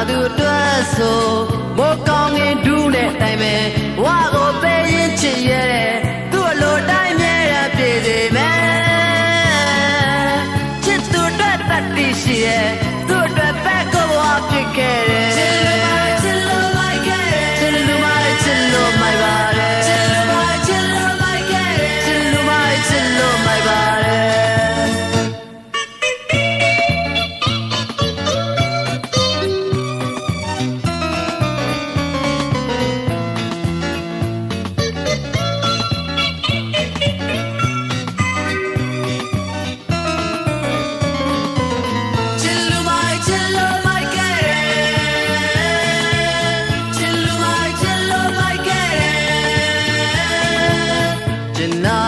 သူအတွက်ဆိုမိုးကောင်းငင်ဒူးနဲ့တိုင်မယ်ဝါကိုပေးရင်ချစ်ရဲတယ်သူ့အလိုတိုင်းမြဲရပြည့်စေမယ်ချစ်သူအတွက်တတ်သိရှိရဲသူ့အတွက်ပဲကိုဘဝဖြစ်ခဲ့တယ်ချစ်လို့မိုက်ခဲ့တယ်ချစ်လို့မိုက်ပါတယ်ချစ်လို့မိုက်ခဲ့တယ်ချစ်လို့မိုက်ပါတယ်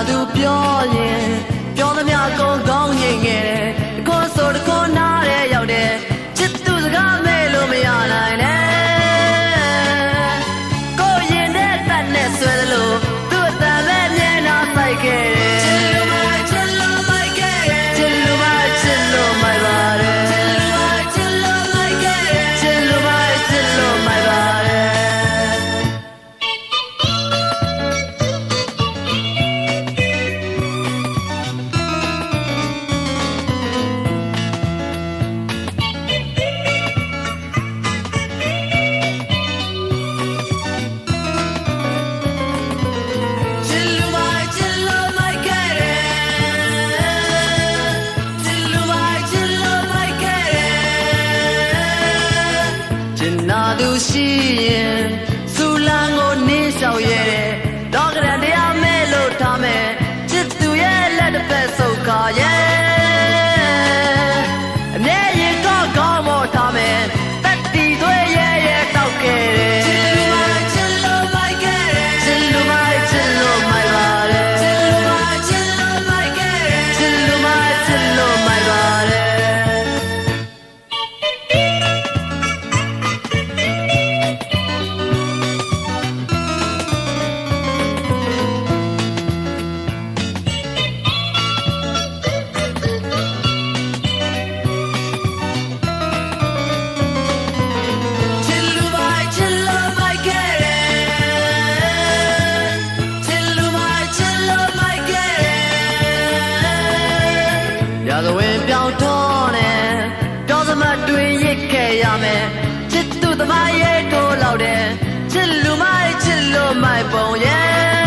သူပြောရင်ပြောသမျှကောင်းကောင်းငြိမ်ငယ်တယ်တခွန်းဆိုတခွန်းနားရဲရောက်တယ်ချစ်သူစကားမဲလို့မရနိုင်နဲ့ကိုရင်တဲ့တတ်နဲ့ဆွဲသလိုသူ့အတန်ပဲမြဲနာဆိုင်ခဲ့တယ်ချစ်လို့မိုက်ခဲ့တယ်ချစ်လို့မိုက်ပါတယ်ချစ်လို့မိုက်ခဲ့တယ်ချစ်လို့မိုက်ပါတယ်သူရှိရင်စူလန်ကိုနင်းလျှောက်ရဲတယ်တော့ကရန်တရားမဲလို့ထားမယ်ချစ်သူရဲ့လက်တစ်ဖက်ဆုပ်ခါရဲ့အမြဲရင်ကောင်းကောင်းမောထားမယ်တက်တီသွေးရဲတောက်ခဲ့တယ်ချစ်လို့မိုက်ခဲ့တယ်ချစ်လို့မိုက်ပါတယ်ချစ်လို့မိုက်ခဲ့တယ်ချစ်လို့မိုက်ပါတယ်ရာဇဝင်ပြောင်းထွန်းတယ်တောသမတ်တွင်ရစ်ခဲ့ရမယ်ချစ်သူသမားရဲ့ထိုးလောက်တယ်ချစ်လူမိုက်ပုံရဲ့